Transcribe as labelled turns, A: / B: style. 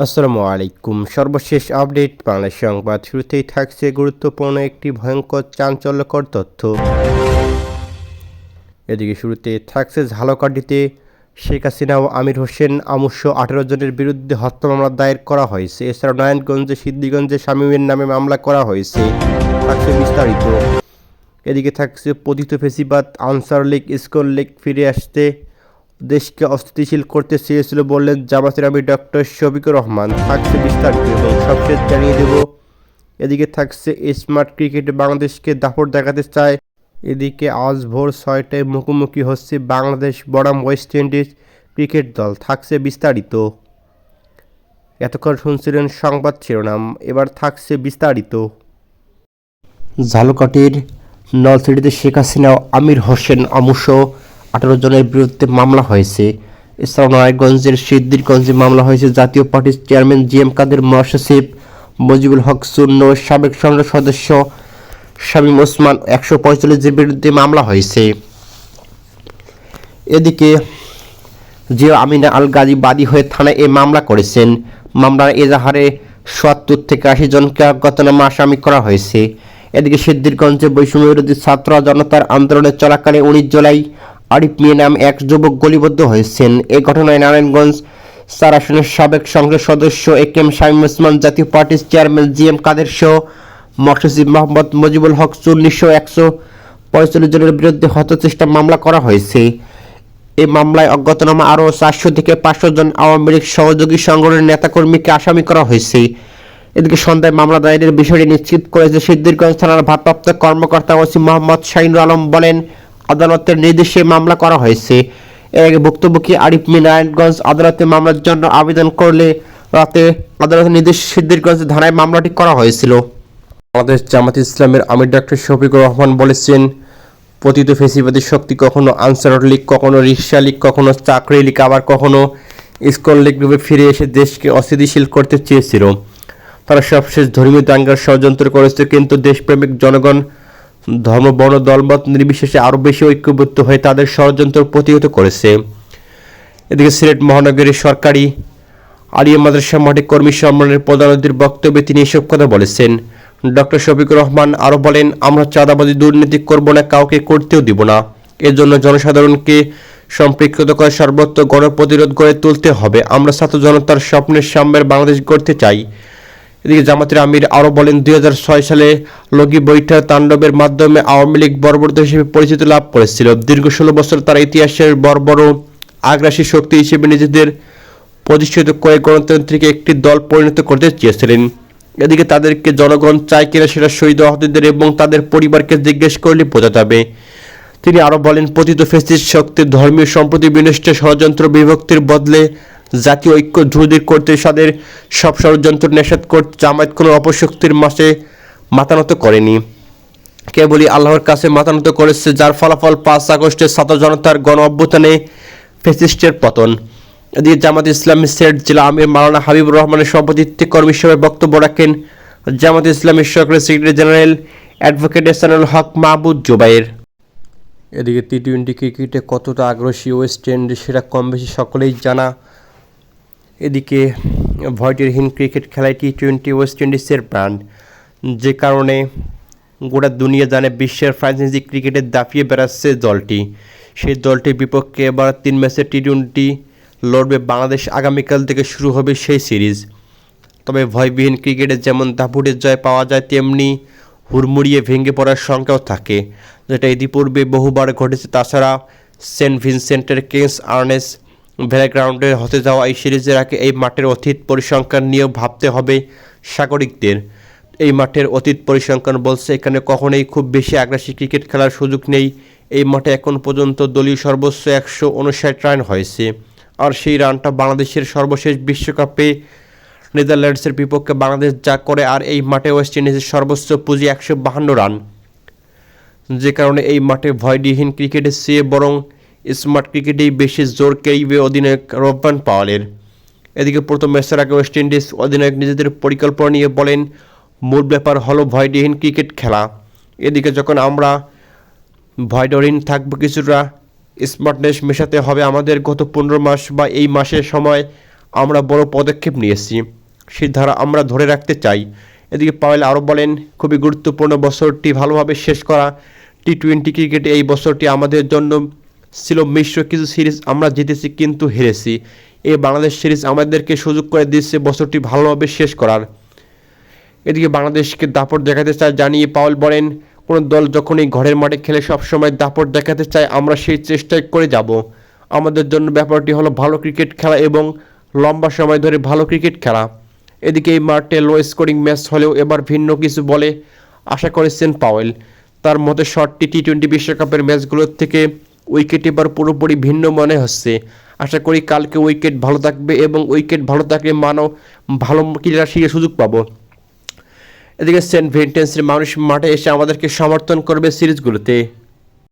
A: আসসালামু আলাইকুম। সর্বশেষ আপডেট বাংলা সংবাদ। শুরুতেই থাকছে গুরুত্বপূর্ণ একটি ভয়ঙ্কর চাঞ্চল্যকর তথ্য। এদিকে শুরুতে থাকছে ঝালকাঠিতে শেখ হাসিনা ও আমির হোসেন আমুসহ 18 জনের বিরুদ্ধে হত্যা মামলা দায়ের করা হয়েছে। এছাড়াও নারায়ণগঞ্জে সিদ্দিগঞ্জে শামীমের নামে মামলা করা হয়েছে। থাকছে বিস্তারিত। এদিকে থাকছে পতিত ফেসিবাদ আনসার লীগ ইসকন লীগ ফিরে আসতে দেশকে অস্থিতিশীল করতে চেয়েছিল বললেন জামাতের আমির ডক্টর শফিকুর রহমান। থাকছে বিস্তারিত এবং সবশেষ জানিয়ে দেব। এদিকে থাকছে স্মার্ট ক্রিকেটে বাংলাদেশকে দাপট দেখাতে চায়। এদিকে আজ ভোর 6টায় মুখোমুখি হচ্ছে বাংলাদেশ বনাম ওয়েস্ট ইন্ডিজ ক্রিকেট দল। থাকছে বিস্তারিত। এতক্ষণ শুনছিলেন সংবাদ শিরোনাম, এবার থাকছে বিস্তারিত। ঝালকাঠির নলছিটিতে শেখ হাসিনা ও আমির হোসেন আমুসহ 18 জনের বিরুদ্ধে মামলা হয়েছে। এছাড়াও নারায়ণগঞ্জের সিদ্দিরগঞ্জে মামলা হয়েছে জাতীয় পার্টির চেয়ারম্যান জিএম কাদের, মহাসচিব মুজিবুল হক চূর্ণ, সাবেক সংসদ সদস্য শামীম ওসমান 145-এর বিরুদ্ধে মামলা হয়েছে। এদিকে জিয়া আমিনা আল গাজী বাদী হয়ে থানায় এ মামলা করেছেন। মামলার এজাহারে ৭০ থেকে ৮০ জনকে অজ্ঞাতনামা আসামি করা হয়েছে। এদিকে সিদ্দিরগঞ্জে বৈষম্য বিরোধী ছাত্র জনতার আন্দোলনের চলাকালে 19 জুলাই আরিফ মিয়া নামে এক যুবক গুলিবিদ্ধ হয়েছেন। এ ঘটনায় নারায়ণগঞ্জ 4 আসনের সাবেক সংসদ সদস্য একেএম শামীম ওসমান, জাতীয় পার্টির চেয়ারম্যান জিএম কাদের সহ মহাসচিব মোহাম্মদ মুজিবুল হক চূর্ণ সহ 145 জনের বিরুদ্ধে হত্যাচেষ্টা মামলা করা হয়েছে। এই মামলায় অজ্ঞাতনামা আরও 400 থেকে 500 জন আওয়ামী লীগ সহযোগী সংগঠনের নেতাকর্মীকে আসামি করা হয়েছে। এদিকে সন্ধ্যায় মামলা দায়েরের বিষয়টি নিশ্চিত করেছে সিদ্দিরগঞ্জ থানার ভারপ্রাপ্ত কর্মকর্তা ওসি মোহাম্মদ শাহিনুর আলম। বলেন, আদালতের নির্দেশে মামলা করা হয়েছে। এর আগে ভুক্তভোগী আরিফ মিয়া নারায়ণগঞ্জ আদালতে মামলার জন্য আবেদন করলে রাতে আদালতের নির্দেশে সিদ্দিরগঞ্জ থানায় মামলাটি করা হয়েছিল। বাংলাদেশ জামাত ইসলামের আমির ডক্টর শফিকুর রহমান বলেছেন, পতিত ফেসিবাদী শক্তি কখনো আনসার লীগ, কখনো রিকশা লীগ, কখনো চাকরি লীগ, আবার কখনো ইসকন লীগ রূপে ফিরে এসে দেশকে অস্থিতিশীল করতে চেয়েছিল। তারা সবশেষ ধর্মীয় দাঙ্গার ষড়যন্ত্র করেছে, কিন্তু দেশপ্রেমিক জনগণ ধর্ম, বর্ণ, দলমত নির্বিশেষে আরও বেশি ঐক্যবদ্ধ হয়ে তাদের ষড়যন্ত্র প্রতিহত করেছে। এদিকে সিলেট মহানগরীর সরকারি আলিয়া মাদ্রাসা মাঠে কর্মী সম্মেলনের প্রধান অতিথির বক্তব্যে তিনি এসব কথা বলেছেন। ডক্টর শফিকুর রহমান আরও বলেন, আমরা চাঁদাবাজি দুর্নীতি করব না, কাউকে করতেও দিব না। এর জন্য জনসাধারণকে সম্পৃক্ত করে সর্বত্র গণপ্রতিরোধ গড়ে তুলতে হবে। আমরা ছাত্র জনতার স্বপ্নের সাম্যের বাংলাদেশ গড়তে চাই। এদিকে জামাতের আমির আরও বলেন, 2006 সালে লগি বৈঠা তাণ্ডবের মাধ্যমে আওয়ামী লীগ বর্বরতা হিসেবে পরিচিতি লাভ করেছিল। দীর্ঘ 16 বছর তারা ইতিহাসের বর্বর আগ্রাসী শক্তি হিসেবে নিজেদের প্রতিষ্ঠিত করে গণতান্ত্রিক একটি দল পরিণত করতে চেয়েছিলেন। এদিকে তাদেরকে জনগণ চায় কিনা সেটা শহীদ আহতদের এবং তাদের পরিবারকে জিজ্ঞেস করলে বোঝা যাবে। তিনি আরও বলেন, পতিত ফ্যাসিস্ট শক্তির ধর্মীয় সম্প্রতি বিনষ্ট ষড়যন্ত্র বিভক্তির বদলে জাতীয় ঐক্য ধ্রুদীর করতে তাদের সব ষড়যন্ত্র নিষেধ করতে জামায়াত কোনো অপশক্তির মাসে মাথানত করেনি, কেবলই আল্লাহর কাছে মাথানত করেছে, যার ফলাফল 5 আগস্টের ছাত্র জনতার গণ অভ্যুত্থানে ফ্যাসিস্টের পতন। এদিকে জামাত ইসলামী সিলেট জেলা আমির মাওলানা হাবিবুর রহমানের সভাপতিত্বে কর্মী সভায় বক্তব্য রাখেন জামাত ইসলামীর সহকারী সেক্রেটারি জেনারেল অ্যাডভোকেট এহসানুল হক মাহবুব জুবাইর। এদিকে টি-20 ক্রিকেটে কতটা আগ্রসী ওয়েস্ট ইন্ডিজ সেটা কম বেশি সকলেই জানা। এদিকে ভয়টিরহীন ক্রিকেট খেলায় টি-20 ওয়েস্ট ইন্ডিজের ব্র্যান্ড, যে কারণে গোটা দুনিয়া জানে বিশ্বের ফ্র্যাঞ্চাইজি ক্রিকেটে দাপিয়ে বেড়াচ্ছে দলটি। সেই দলটির বিপক্ষে এবার 3 ম্যাচের টি-20 লড়বে বাংলাদেশ। আগামীকাল থেকে শুরু হবে সেই সিরিজ। তবে ভয়বিহীন ক্রিকেটে যেমন দাপুটের জয় পাওয়া যায়, তেমনি হুড়মুড়িয়ে ভেঙে পড়ার সংখ্যাও থাকে, যেটা ইতিপূর্বে বহুবার ঘটেছে। তাছাড়া সেন্ট ভিনসেন্টের কিংস আর্নেস ভ্যালি গ্রাউন্ডে হতে যাওয়া এই সিরিজের আগে এই মাঠের অতীত পরিসংখ্যান নিয়েও ভাবতে হবে সাগরিকদের। এই মাঠের অতীত পরিসংখ্যান বলছে এখানে কখনোই খুব বেশি আগ্রাসী ক্রিকেট খেলার সুযোগ নেই। এই মাঠে এখন পর্যন্ত দলীয় সর্বোচ্চ 159 রান হয়েছে, আর সেই রানটা বাংলাদেশের সর্বশেষ বিশ্বকাপে নেদারল্যান্ডসের বিপক্ষে বাংলাদেশ যা করে, আর এই মাঠে ওয়েস্ট ইন্ডিজের সর্বোচ্চ পুঁজি 152 রান। যে কারণে এই মাঠে ভয়বিহীন ক্রিকেটের চেয়ে বরং স্মার্ট ক্রিকেটেই বেশি জোর কেইবে অধিনায়ক রোবমান পাওয়েলের। এদিকে প্রথম ম্যাচের আগে ওয়েস্ট ইন্ডিজ অধিনায়ক নিজেদের পরিকল্পনা নিয়ে বলেন, মূল ব্যাপার হলো ভয়বিহীন ক্রিকেট খেলা। এদিকে যখন আমরা ভয়ডরহীন থাকবো, কিছুটা স্মার্টনেস মেশাতে হবে আমাদের। গত 15 মাস বা এই মাসের সময় আমরা বড় পদক্ষেপ নিয়েছি, সেই ধারা আমরা ধরে রাখতে চাই। এদিকে পাওয়েল আরও বলেন, খুবই গুরুত্বপূর্ণ বছরটি ভালোভাবে শেষ করা। টি-20 ক্রিকেটে এই বছরটি আমাদের জন্য ছিল মিশ্র কিছু সিরিজ আমরা জিতেছি কিন্তু হেরেছি। এই বাংলাদেশ সিরিজ আমাদেরকে সুযোগ করে দিচ্ছে বছরটি ভালোভাবে শেষ করার। এদিকে বাংলাদেশকে দাপট দেখাতে চায় জানিয়ে পাওয়েল বলেন, কোনো দল যখনই ঘরের মাঠে খেলে সবসময় দাপট দেখাতে চায়, আমরা সেই চেষ্টাই করে যাব। আমাদের জন্য ব্যাপারটি হলো ভালো ক্রিকেট খেলা এবং লম্বা সময় ধরে ভালো ক্রিকেট খেলা। এদিকে এই মাঠে লো স্কোরিং ম্যাচ হলেও এবার ভিন্ন কিছু বলে আশা করেছেন পাওয়েল। তার মতে শটটি টি-20 বিশ্বকাপের ম্যাচগুলোর থেকে উইকেট এবার পুরোপুরি ভিন্ন মনে হচ্ছে। আশা করি কালকে উইকেট ভালো থাকবে এবং উইকেট ভালো থাকলে ভালো ক্রীড়া শিখে সুযোগ পাবো। এদিকে সেন্ট ভিনসেন্টের মানুষ মাঠে এসে আমাদেরকে সমর্থন করবে সিরিজগুলোতে।